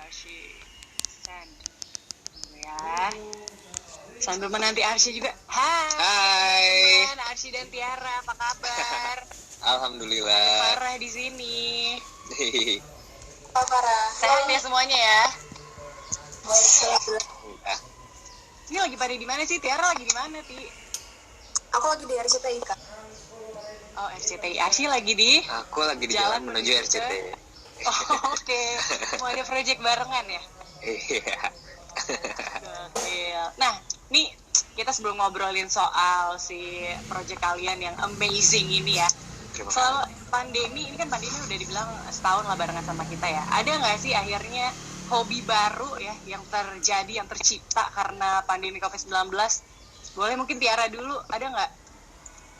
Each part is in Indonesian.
Arsy send ya. Sambil menanti Arsy juga. Hai. Teman Arsy dan Tiara, apa kabar? Alhamdulillah. Parah di sini. Parah. Sehat ya semuanya ya. Baik. Ini lagi pada di mana sih? Tiara lagi di mana, Ti? Aku lagi di RCTI, Kak. Oh, RCTI. Arsy lagi di? Aku lagi di jalan menuju RCTI. Oh, oke. Mau ada project barengan ya? Iya. Gokil. Nah, nih kita sebelum ngobrolin soal si project kalian yang amazing ini ya. Soal pandemi, ini kan pandemi udah dibilang setahun lah barengan sama kita ya. Ada nggak sih akhirnya hobi baru ya yang terjadi, yang tercipta karena pandemi COVID-19? Boleh mungkin Tiara dulu, ada nggak?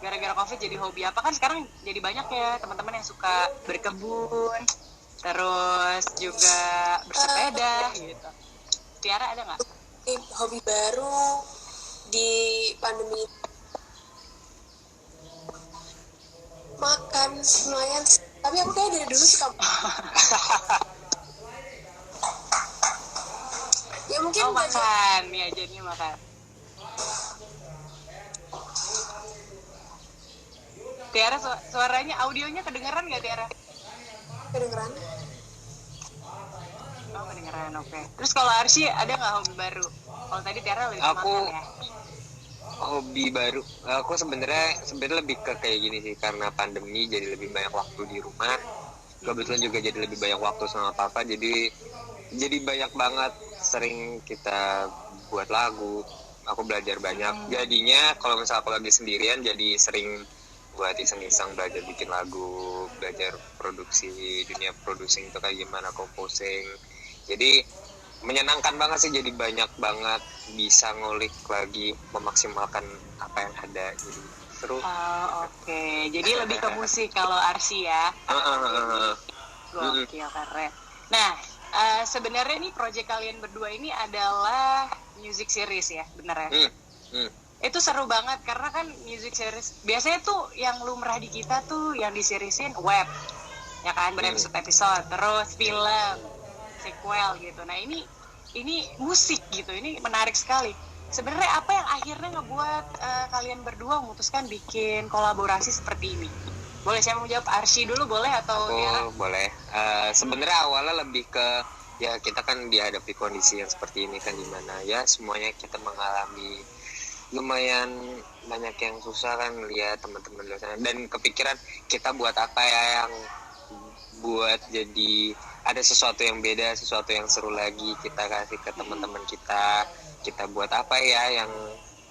Gara-gara COVID jadi hobi apa? Kan sekarang jadi banyak ya teman-teman yang suka berkebun, terus juga bersepeda gitu. Tiara ada nggak? Hobi baru di pandemi makan lumayan, tapi aku kayak dari dulu suka ya mungkin makan ya, jadinya makan. Tiara, suaranya, audionya kedengeran nggak Tiara? kedengeran. Oh, kedengeran, oke. Terus kalau Arsy ada nggak hobi baru? Kalau tadi Tiara lebih makan ya. Hobi baru, aku sebenarnya lebih ke kayak gini sih, karena pandemi jadi lebih banyak waktu di rumah. Kebetulan juga jadi lebih banyak waktu sama papa, jadi banyak banget sering kita buat lagu. Aku belajar banyak. Jadinya kalau misalnya aku lagi sendirian jadi sering buat iseng-iseng belajar bikin lagu, belajar produksi, dunia producing itu kayak gimana, composing. Jadi menyenangkan banget sih, jadi banyak banget bisa ngulik lagi, memaksimalkan apa yang ada, jadi seru. Oke. Jadi lebih ke musik kalau Arsy ya. Gokil, keren. Nah, sebenarnya nih project kalian berdua ini adalah music series ya, bener ya? Itu seru banget karena kan music series biasanya tuh yang lumrah di kita tuh yang di seriesin web, ya kan, berepisode-episode, terus film, sequel gitu. Nah ini musik gitu, ini menarik sekali. Sebenarnya apa yang akhirnya ngebuat kalian berdua memutuskan bikin kolaborasi seperti ini? Boleh siapa mau jawab? Arsy dulu boleh atau Tiara? Boleh. Sebenarnya awalnya lebih ke ya kita kan dihadapi kondisi yang seperti ini kan, dimana ya semuanya kita mengalami lumayan banyak yang susah kan, lihat teman-teman di sana, dan kepikiran kita buat apa ya yang buat jadi ada sesuatu yang beda, sesuatu yang seru lagi kita kasih ke teman-teman kita buat apa ya yang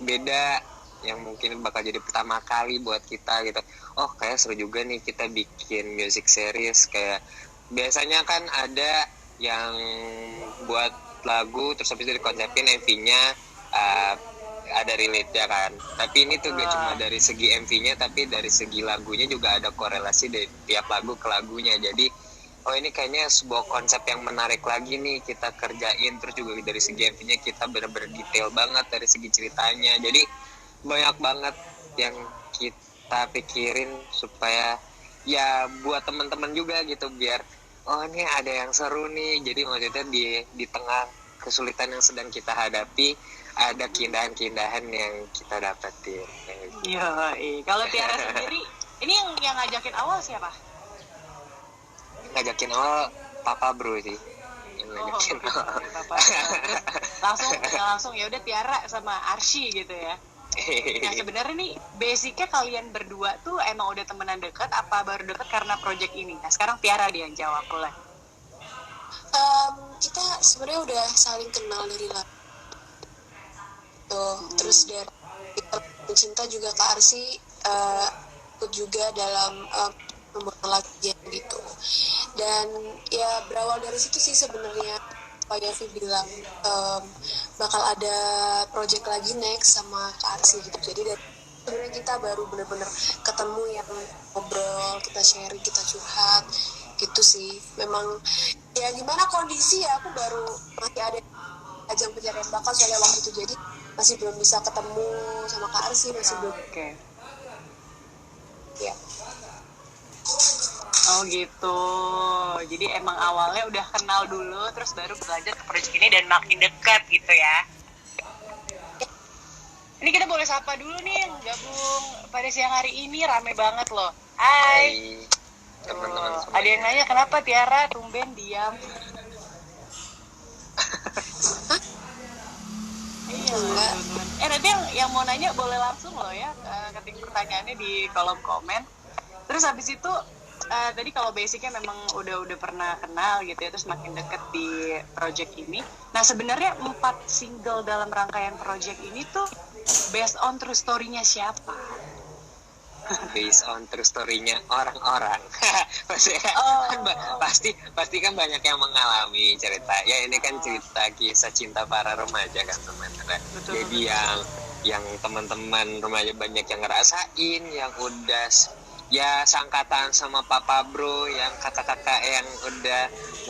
beda, yang mungkin bakal jadi pertama kali buat kita gitu. Oh kayak seru juga nih kita bikin music series. Kayak biasanya kan ada yang buat lagu terus habis itu dikonsepin MV-nya ada relate ya kan, tapi ini tuh gak cuma dari segi MV-nya tapi dari segi lagunya juga ada korelasi dari tiap lagu ke lagunya. Jadi oh ini kayaknya sebuah konsep yang menarik lagi nih kita kerjain. Terus juga dari segi MV-nya kita benar-benar detail banget dari segi ceritanya. Jadi banyak banget yang kita pikirin supaya ya buat teman-teman juga gitu, biar oh ini ada yang seru nih. Jadi maksudnya di tengah kesulitan yang sedang kita hadapi ada keindahan-keindahan yang kita dapetin. Iya. Kalau Tiara sendiri, ini yang ngajakin awal siapa? Ngajakin awal papa bro sih. Ngajakin awal. Papa. langsung ya udah Tiara sama Arsy gitu ya. Nah sebenarnya nih basicnya kalian berdua tuh emang udah temenan dekat apa baru dekat karena project ini? Nah sekarang Tiara dia yang jawab boleh. Kita sebenarnya udah saling kenal dari lama. Terus dari cinta juga Kak Arsy ikut juga dalam membuat lagu gitu, dan ya berawal dari situ sih sebenarnya Pak Yafi bilang bakal ada project lagi next sama Kak Arsy gitu. Jadi dari sebenarnya kita baru benar-benar ketemu yang ngobrol, kita sharing, kita curhat gitu sih. Memang ya gimana kondisi ya, aku baru masih ada ajang pencarian bakat soalnya waktu itu, jadi masih belum bisa ketemu sama Kak Arsy, masih belum. Oke. Ya. Oh gitu. Jadi emang awalnya udah kenal dulu, terus baru belajar ke project ini dan makin dekat gitu ya. Ini kita boleh sapa dulu nih yang gabung pada siang hari ini, rame banget loh. Hai. Teman-teman ada yang nanya kenapa Tiara tumben diam. Iya. Nanti yang mau nanya boleh langsung loh ya, ketik pertanyaannya di kolom komen. Terus habis itu tadi kalau basicnya memang udah pernah kenal gitu ya, terus makin deket di project ini. Nah sebenarnya 4 single dalam rangkaian project ini tuh based on true story-nya siapa? Based on true story-nya orang-orang. Pasti kan banyak yang mengalami cerita. Ya ini kan cerita kisah cinta para remaja kan sebenarnya. Jadi yang teman-teman remaja banyak yang ngerasain, yang udah ya sangkatan sama papa bro, yang kakak-kakak yang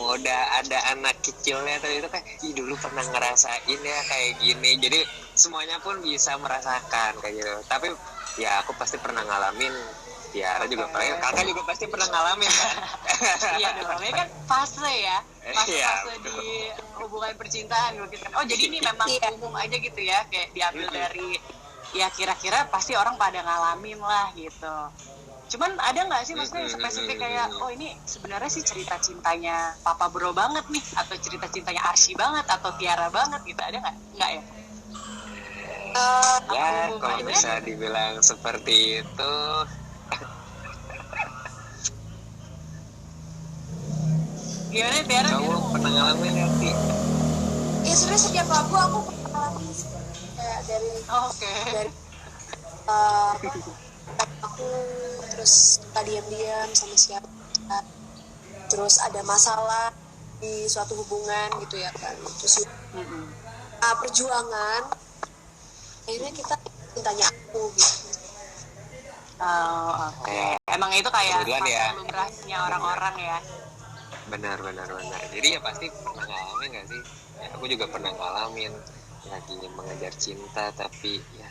udah ada anak kecilnya tadi itu kan dulu pernah ngerasain ya kayak gini. Jadi semuanya pun bisa merasakan kayak gitu. Tapi ya aku pasti pernah ngalamin, Tiara juga pernah, kakak juga pasti pernah ngalamin kan. Iya dong, ini kan fase ya, fase di hubungan percintaan gitu. Oh jadi ini memang umum aja gitu ya, kayak diambil dari ya kira-kira pasti orang pada ngalamin lah gitu. Cuman ada nggak sih maksudnya yang spesifik kayak oh ini sebenarnya sih cerita cintanya papa bro banget nih, atau cerita cintanya Arsy banget atau Tiara banget gitu, ada nggak? Nggak ya? Ya kalau bisa dibilang seperti itu. Gimana Tiara? Kamu pernah ngalamin ya Ti? Ya sebenarnya setiap lagu aku pernah ngalamin kayak dari aku terus suka diam-diam sama siapa, terus ada masalah di suatu hubungan gitu ya kan, terus perjuangan akhirnya kita cintanya aku gitu. Oke. Emang itu kayak ya lumrahnya orang-orang ya. Benar. Jadi ya pasti pernah ngalamin nggak sih? Ya, aku juga pernah ngalamin lagi mengejar cinta tapi ya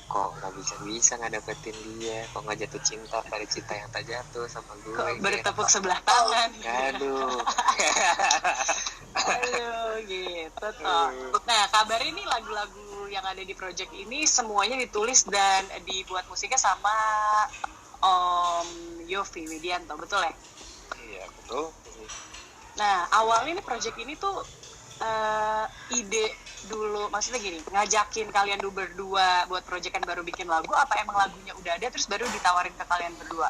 kok nggak bisa nggak dapetin dia, kok nggak jatuh cinta pada cinta yang tak jatuh sama gue. Kok bertepuk sebelah tangan. Aduh. Aduh gitu toh. Nah kabar ini lagu-lagu yang ada di project ini semuanya ditulis dan dibuat musiknya sama Om Yofi Widianto, betul ya? Iya betul. Nah awalnya nih project ini tuh ide dulu, maksudnya gini, ngajakin kalian berdua buat project kan baru bikin lagu, apa emang lagunya udah ada terus baru ditawarin ke kalian berdua?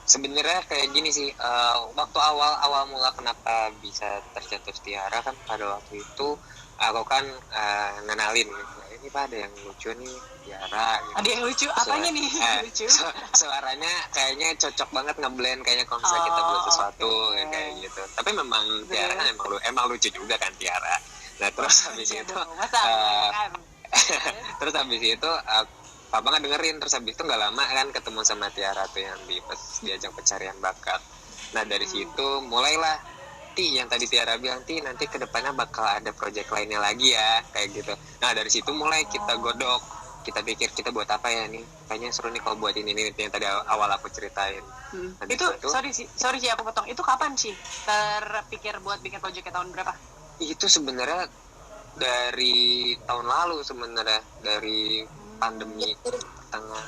Sebenarnya kayak gini sih, waktu awal mula kenapa bisa tercetus Tiara kan pada waktu itu aku kan ngenalin gitu. Ini Pak ada yang lucu nih Tiara gitu. Ada yang lucu? Apanya nih lucu? Suaranya kayaknya cocok banget ngeblend kayaknya kalau misalnya kita buat sesuatu kayak gitu. Tapi memang Tiara kan emang lucu juga kan Tiara. Nah terus habis itu terus habis itu Papa nggak dengerin, terus habis itu nggak lama kan ketemu sama Tiara tuh yang diajak pencarian bakat. Nah dari situ mulailah Ti yang tadi Tiara bilang Ti nanti kedepannya bakal ada project lainnya lagi ya kayak gitu. Nah dari situ mulai kita godok, kita pikir kita buat apa ya nih, kayaknya seru nih kalau buat ini yang tadi awal aku ceritain. Itu sorry sih aku potong, itu kapan sih terpikir buat bikin project tahun berapa? Itu sebenarnya dari tahun lalu sebenarnya, dari pandemi tengah.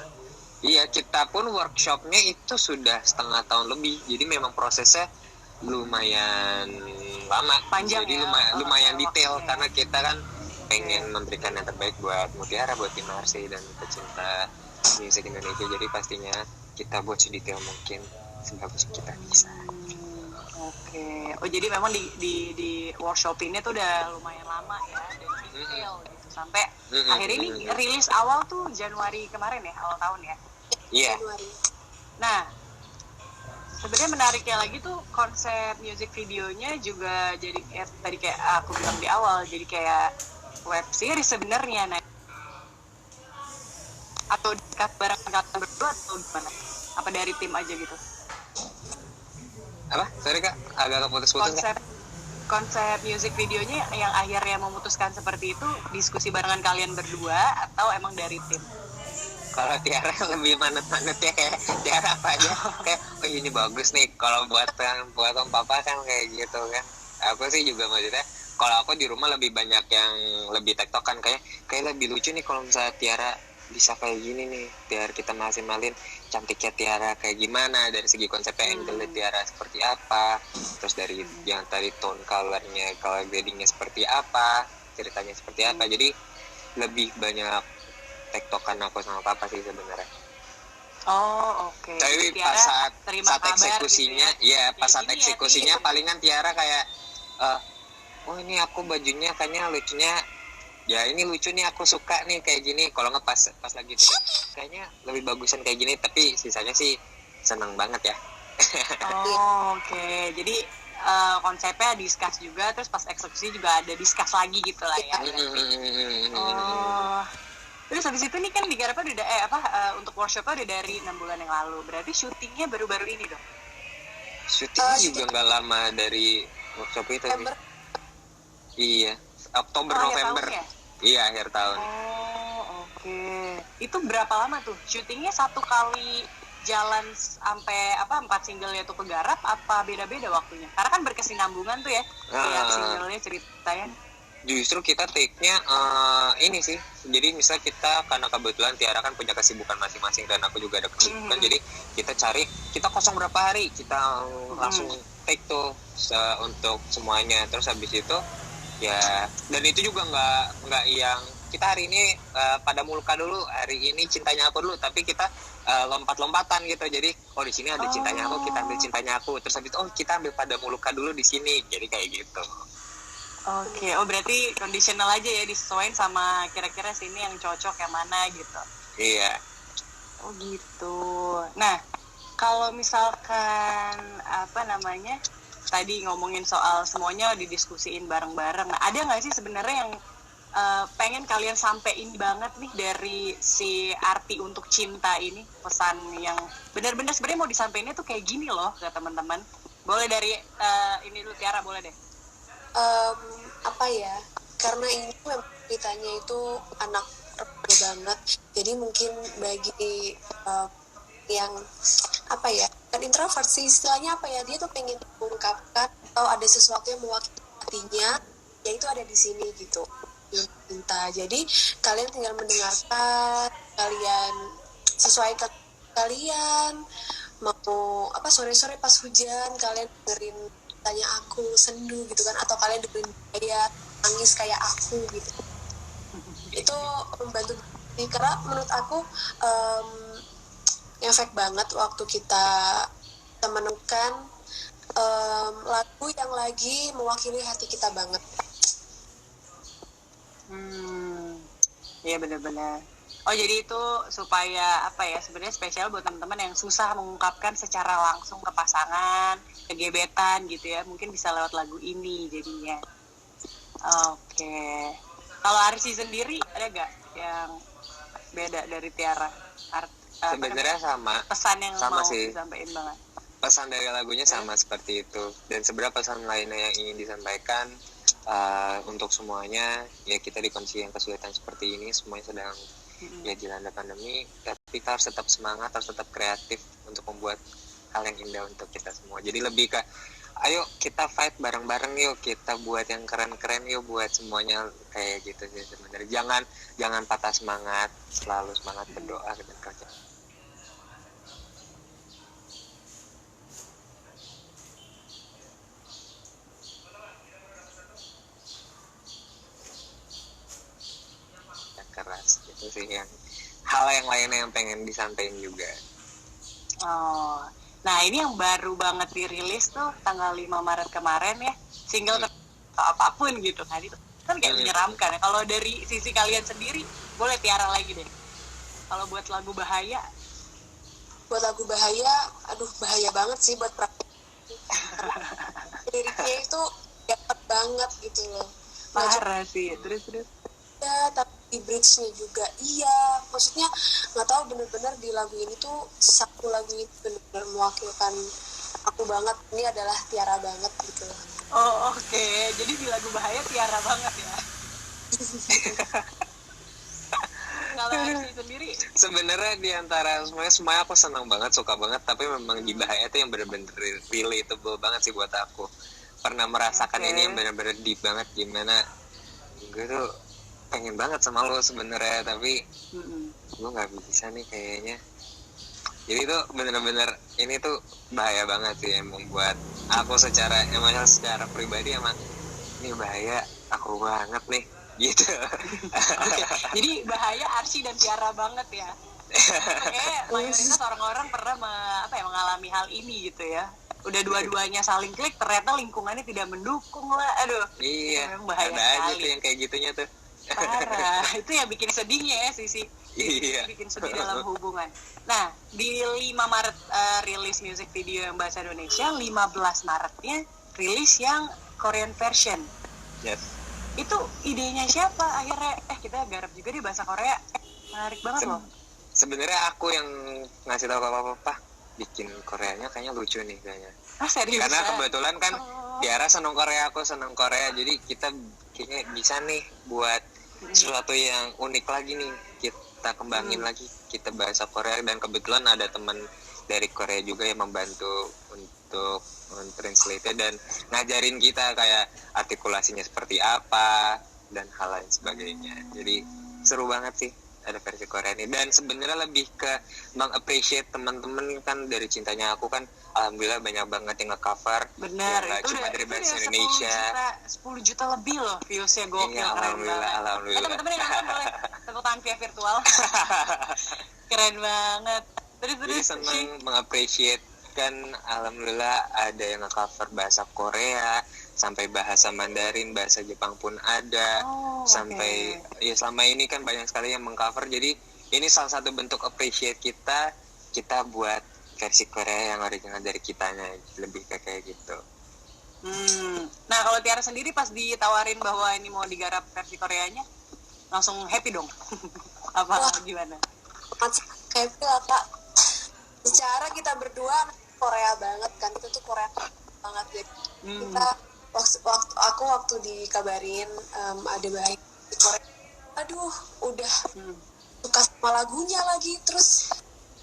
Iya kita pun workshopnya itu sudah setengah tahun lebih, jadi memang prosesnya lumayan lama, panjang jadi ya? lumayan detail karena kita kan pengen memberikan yang terbaik buat Mutiara, buat tim Arsy dan pecinta musik Indonesia, jadi pastinya kita buat sedetail mungkin sebagus kita bisa. Oke. Oh jadi memang di workshop ini tuh udah lumayan lama ya, dan detail gitu sampai akhirnya ini rilis awal tuh Januari kemarin ya, awal tahun ya. Iya. Nah sebenarnya menariknya lagi tuh konsep music videonya juga jadi tadi kayak aku bilang di awal, jadi kayak web series sebenarnya. Nah atau dekat bareng kalian berdua atau gimana? Apa dari tim aja gitu? Apa? Sorry Kak, agak keputus-putus. Konsep music videonya yang akhirnya memutuskan seperti itu diskusi barengan kalian berdua atau emang dari tim? Kalau Tiara lebih manut-manut ya, kayak Tiara apa aja kayak oh ini bagus nih, kalau buat om papa kan kayak gitu kan. Aku sih juga maksudnya kalau aku di rumah lebih banyak yang lebih tektokan, kayak lebih lucu nih kalau misalnya Tiara bisa kayak gini nih, biar kita maksimalin cantiknya Tiara kayak gimana dari segi konsepnya, angle Tiara seperti apa, terus dari yang tadi tone colornya, color gradingnya seperti apa, ceritanya seperti apa. Jadi lebih banyak tektokan aku sama papa sih sebenarnya. Oh oke. Tapi pas saat eksekusinya gitu ya pas saat eksekusinya palingan Tiara kayak oh ini aku bajunya kayaknya lucunya, ya ini lucu nih, aku suka nih kayak gini. Kalau nggak pas lagi itu kayaknya lebih bagusan kayak gini, tapi sisanya sih seneng banget ya. Oke. Jadi konsepnya discuss juga, terus pas eksekusi juga ada discuss lagi gitu lah ya. Terus habis itu nih kan digarapnya udah untuk workshopnya udah dari 6 bulan yang lalu. Berarti syutingnya baru-baru ini dong? Syutingnya juga nggak lama dari workshop itu. Iya, Oktober November. Ya? Iya, akhir tahun. Oke. Itu berapa lama tuh? Syutingnya satu kali jalan sampai 4 single itu kegarap, apa beda-beda waktunya? Karena kan berkesinambungan tuh ya. Kayak singlenya ceritanya. Justru kita take-nya ini sih. Jadi misal kita, karena kebetulan Tiara kan punya kesibukan masing-masing dan aku juga ada kesibukan, jadi kita kosong berapa hari, kita langsung take tuh untuk semuanya. Terus habis itu ya, dan itu juga nggak yang kita hari ini pada Mulka dulu, hari ini cintanya aku dulu, tapi kita lompat-lompatan gitu. Jadi di sini ada cintanya aku, kita ambil cintanya aku, terus habis itu kita ambil pada Mulka dulu di sini, jadi kayak gitu. Oke, berarti conditional aja ya, disesuaikan sama kira-kira sini yang cocok yang mana gitu. Iya. Oh gitu. Nah, kalau misalkan tadi ngomongin soal semuanya didiskusiin bareng-bareng. Nah, ada nggak sih sebenarnya yang pengen kalian sampein banget nih dari si arti untuk cinta ini, pesan yang benar-benar sebenarnya mau disampaikannya tuh kayak gini loh ke teman-teman. Boleh dari ini dulu, Tiara, boleh deh. Karena ini memang ceritanya itu anak remaja banget, jadi mungkin bagi yang kan introvert sih istilahnya, dia tuh pengen mengungkapkan atau ada sesuatu yang mewakili hatinya, yaitu ada di sini gitu, cinta. Jadi kalian tinggal mendengarkan, kalian sesuaikan, kalian mau sore-sore pas hujan kalian dengerin tanya aku sendu gitu kan, atau kalian dengerin saya nangis kayak aku gitu. Itu membantu karena menurut aku efek banget waktu kita menemukan lagu yang lagi mewakili hati kita banget. Iya benar-benar. Jadi itu supaya sebenarnya spesial buat teman-teman yang susah mengungkapkan secara langsung ke pasangan, ke gebetan gitu ya, mungkin bisa lewat lagu ini jadinya. Oke. Kalau Arsi sendiri ada gak yang beda dari Tiara? Sebenarnya sama. Pesan yang sama mau sih disampaikan banget. Pesan dari lagunya sama seperti itu. Dan sebenarnya pesan lainnya yang ingin disampaikan untuk semuanya, ya kita di kondisi yang kesulitan seperti ini, semuanya sedang dilanda pandemi, tapi kita harus tetap semangat, harus tetap kreatif untuk membuat hal yang indah untuk kita semua. Jadi lebih ke ayo kita fight bareng-bareng, yuk kita buat yang keren-keren, yuk buat semuanya kayak gitu sih sebenarnya. Jangan patah semangat, selalu semangat berdoa dan kerja. Keras itu sih yang hal yang lainnya yang pengen disampaikan juga. Nah ini yang baru banget dirilis tuh tanggal 5 Maret kemarin ya, single apapun gitu kan, itu kan kayak menyeramkan ya. Kalau dari sisi kalian sendiri, boleh Tiara lagi deh. Kalau buat lagu Bahaya? Buat lagu Bahaya, bahaya banget sih buat praktek. Liriknya itu dapat banget gitu loh. Parah sih, terus. Ya, tapi di bridge-nya juga maksudnya nggak tahu, bener-bener di lagu ini tuh satu lagu ini bener-bener mewakilkan aku banget, ini adalah Tiara banget gitu. Oke. Jadi di lagu Bahaya Tiara banget ya. Kalau Arsi sendiri sebenarnya di antara semuanya aku senang banget, suka banget, tapi memang di Bahaya tuh yang bener-bener relatable banget sih buat aku. Pernah merasakan ini yang bener-bener deep banget, gimana gue tuh pengen banget sama lo sebenarnya, tapi gue nggak bisa nih kayaknya. Jadi tuh bener-bener ini tuh bahaya banget sih, yang membuat aku secara emosional, secara pribadi emang ini bahaya aku banget nih gitu. Okay. Jadi Bahaya Arsi dan Tiara banget ya. Kayak mayoritas orang-orang pernah mengalami hal ini gitu ya. Udah dua-duanya saling klik, ternyata lingkungannya tidak mendukung lah. Aduh. Iya. Bahaya ada aja sekali. Tuh yang kayak gitunya tuh. Parah. Itu yang bikin sedihnya ya Sisi. Iya. Bikin sedih dalam hubungan. Nah, di 5 Maret rilis music video yang bahasa Indonesia, 15 Maretnya rilis yang Korean version. Yes. Itu idenya siapa akhirnya? Kita garap juga di bahasa Korea. Menarik banget loh. Sebenarnya aku yang ngasih tahu ke papa, bikin Koreanya kayaknya lucu nih kayaknya. Serius? Karena kebetulan kan Tiara seneng Korea, aku seneng Korea, jadi kita kayaknya bisa nih buat sesuatu yang unik lagi nih, kita kembangin lagi, kita bahasa Korea. Dan kebetulan ada teman dari Korea juga yang membantu untuk translate dan ngajarin kita kayak artikulasinya seperti apa dan hal lain sebagainya. Jadi seru banget sih ada versi Korea ini. Dan sebenarnya lebih ke meng-appreciate teman-teman kan, dari Cintanya Aku kan alhamdulillah banyak banget yang nge-cover. Benar, ya, itu cuma udah, dari bahasa 10 Indonesia. 10 juta lebih loh viewsnya, gokil, iya, keren banget. Alhamdulillah. Teman-teman yang nonton boleh tepuk tangan via virtual. Keren banget. Jadi senang meng-appreciate kan, alhamdulillah ada yang nge-cover bahasa Korea, sampai bahasa Mandarin, bahasa Jepang pun ada. Sampai ya selama ini kan banyak sekali yang mengcover. Jadi ini salah satu bentuk appreciate kita buat versi Korea yang original dari kitanya, lebih kayak gitu. Nah kalau Tiara sendiri pas ditawarin bahwa ini mau digarap versi Koreanya, langsung happy dong? Apa gimana? Happy lah Kak. Secara kita berdua Korea banget kan, itu tuh Korea banget. Jadi kita waktu dikabarin ada baik di Korea, aduh udah suka sama lagunya lagi, terus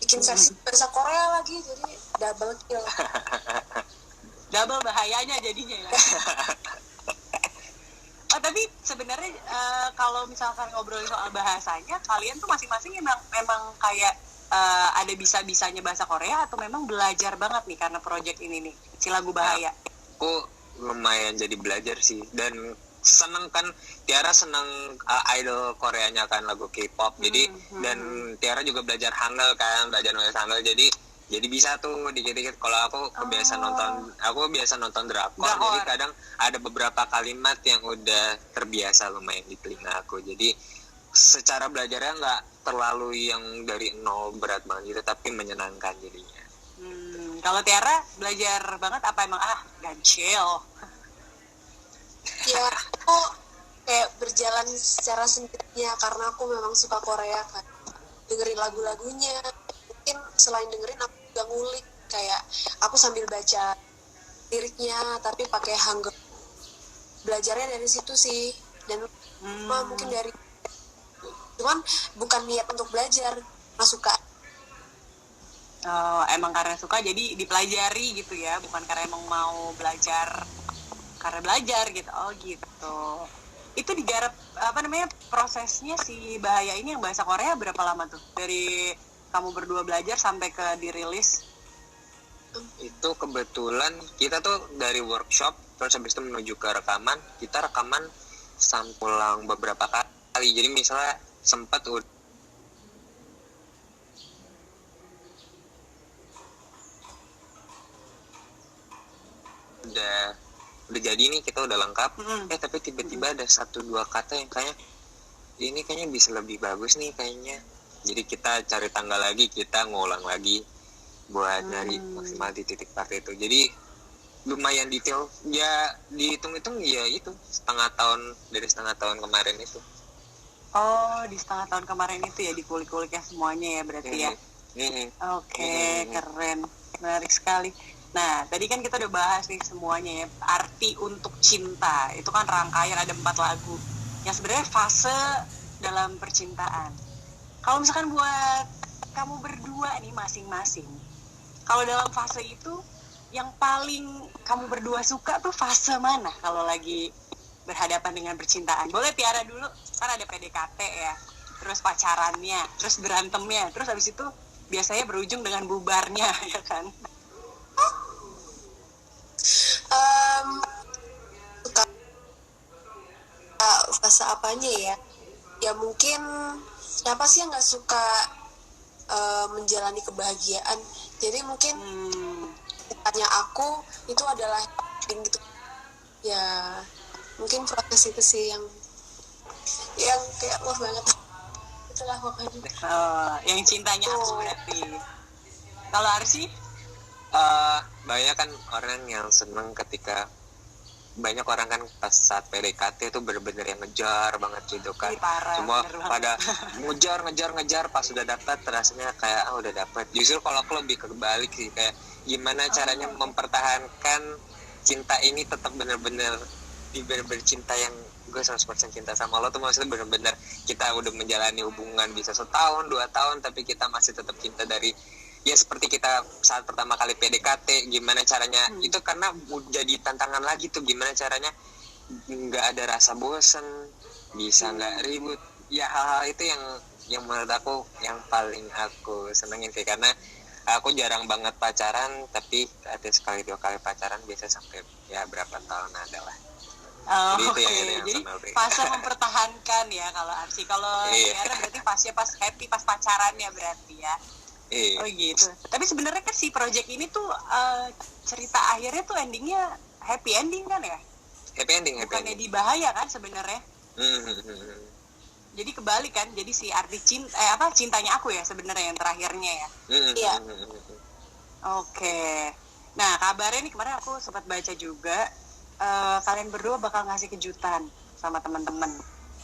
bikin versi bahasa Korea lagi, jadi double kill. Double bahayanya jadinya ya. Tapi sebenarnya kalau misalkan ngobrolin soal bahasanya, kalian tuh masing-masing memang kayak ada bisa-bisanya bahasa Korea atau memang belajar banget nih karena project ini nih, si lagu Bahaya? Aku lumayan jadi belajar sih, dan seneng kan, Tiara seneng idol Koreanya kan, lagu K-pop. Jadi dan Tiara juga belajar Hangul kan, belajar nulis Hangul, jadi bisa tuh dikit-dikit. Kalau aku biasa nonton drakor, jadi kadang ada beberapa kalimat yang udah terbiasa lumayan di telinga aku. Jadi secara belajarnya nggak terlalu yang dari nol berat banget gitu, tapi menyenangkan jadinya. Kalau Tiara belajar banget apa emang gancil? Ya aku kayak berjalan secara sendirinya karena aku memang suka Korea kan, dengerin lagu-lagunya. Mungkin selain dengerin aku juga ngulik, kayak aku sambil baca liriknya tapi pakai Hangul. Belajarnya dari situ sih, dan mungkin dari, cuman bukan niat untuk belajar, karena suka. Emang karena suka jadi dipelajari gitu ya, bukan karena emang mau belajar karena belajar gitu. Gitu. Itu digarap prosesnya si Bahaya ini yang bahasa Korea berapa lama tuh? Dari kamu berdua belajar sampai ke dirilis? Itu kebetulan kita tuh dari workshop terus habis itu menuju ke rekaman. Kita rekaman sampulang beberapa kali. Jadi misalnya sempat udah jadi nih, kita udah lengkap, tapi tiba-tiba ada 1-2 kata yang kayaknya bisa lebih bagus nih kayaknya. Jadi kita cari tanggal lagi, kita ngulang lagi buat nyari maksimal di titik part itu. Jadi lumayan detail ya, dihitung-hitung ya itu dari setengah tahun kemarin itu. Di setengah tahun kemarin itu ya dikulik-kuliknya semuanya ya berarti ya. Oke, keren, menarik sekali. Nah, tadi kan kita udah bahas nih semuanya ya, arti untuk cinta. Itu kan rangkaian ada 4 lagu yang sebenarnya fase dalam percintaan. Kalau misalkan buat kamu berdua nih masing-masing, kalau dalam fase itu yang paling kamu berdua suka tuh fase mana kalau lagi berhadapan dengan percintaan? Boleh Tiara dulu, kan ada PDKT ya, terus pacarannya, terus berantemnya, terus habis itu biasanya berujung dengan bubarnya ya kan? Suka fase apanya ya? Ya mungkin siapa sih yang nggak suka menjalani kebahagiaan? Jadi mungkin tanya aku itu adalah gitu ya, mungkin proses itu sih yang kayak love banget itulah pokoknya. Yang cintanya aku berarti. Kalau Arsy? Banyak kan orang yang seneng ketika banyak orang kan pas saat PDKT itu bener-bener yang ngejar banget gitu kan. Parah, semua pada ngejar pas sudah dapat rasanya kayak udah dapat. Justru kalau aku lebih kebalik sih, kayak gimana caranya mempertahankan cinta ini tetap bener-bener cinta yang gue 100% cinta sama lo tuh, maksudnya bener-bener kita udah menjalani hubungan bisa 1 tahun 2 tahun tapi kita masih tetap cinta dari ya seperti kita saat pertama kali PDKT. Gimana caranya itu, karena jadi tantangan lagi tuh gimana caranya nggak ada rasa bosen, bisa nggak ribut ya. Hal-hal itu yang menurut aku yang paling aku senengin sih, karena aku jarang banget pacaran, tapi ada sekali 2 kali pacaran biasa sampai ya berapa tahun adalah. Jadi fase mempertahankan ya kalau Arsy. Kalau Tiara berarti fase pas happy pas pacarannya berarti ya. Oh gitu. Tapi sebenarnya kan si project ini tuh cerita akhirnya tuh endingnya happy ending kan ya? Happy ending. Bukannya di bahaya kan sebenarnya? Jadi kebalik kan? Jadi si arti cintanya aku ya sebenarnya yang terakhirnya ya. Iya. Oke. Nah kabarnya nih kemarin aku sempat baca juga kalian berdua bakal ngasih kejutan sama teman-teman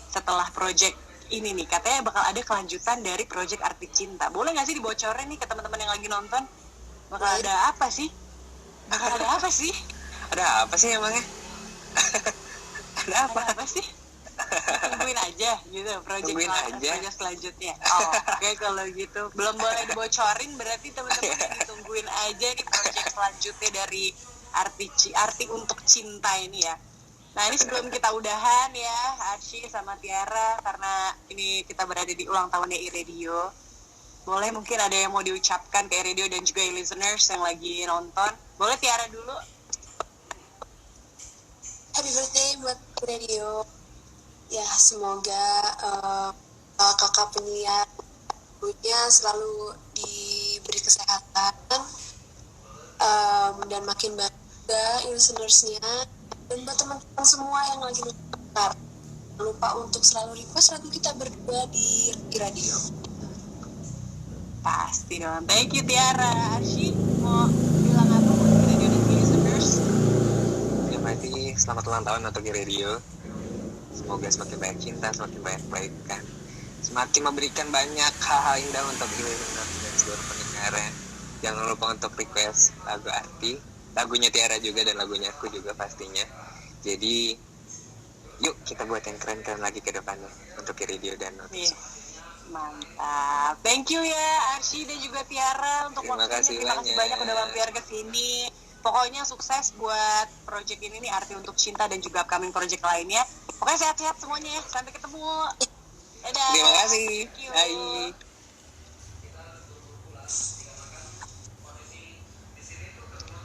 setelah project ini nih, katanya bakal ada kelanjutan dari project Arti Cinta. Boleh nggak sih dibocorin nih ke teman-teman yang lagi nonton? Bakal ada apa sih? Ada apa sih emangnya? Ada apa sih? Tungguin aja gitu project selanjutnya. Oke, kalau gitu belum boleh dibocorin, berarti teman-teman ditungguin aja nih project selanjutnya dari Arti untuk Cinta ini ya. Nah ini sebelum kita udahan ya Arsy sama Tiara, karena ini kita berada di ulang tahunnya iRadio, boleh mungkin ada yang mau diucapkan ke iRadio dan juga listeners yang lagi nonton. Boleh Tiara dulu. Happy birthday buat iRadio ya, semoga kakak penyiar selalu diberi kesehatan dan makin banyak juga listenersnya. Dan buat teman-teman semua yang lagi nonton, jangan lupa untuk selalu request lagu kita berdua di radio. Pasti dong. Thank you Tiara. Arsy mau bilang apa buat radio dan listeners? Ya berarti selamat ulang tahun untuk radio. Semoga semakin banyak cinta, semakin banyak kebaikan, semakin memberikan banyak hal-hal indah untuk listeners dan seluruh pendengarnya. Jangan lupa untuk request lagu Arti, lagunya Tiara juga dan lagunya aku juga pastinya. Jadi yuk kita buat yang keren-keren lagi ke depannya untuk radio dan notis. Mantap. Thank you ya Arsy dan juga Tiara untuk waktunya. Terima kasih banyak udah mampir ke sini. Pokoknya sukses buat project ini nih, Arti untuk Cinta, dan juga upcoming project lainnya. Pokoknya sehat-sehat semuanya ya. Sampai ketemu. Dadah. Terima kasih. Thank you. Bye.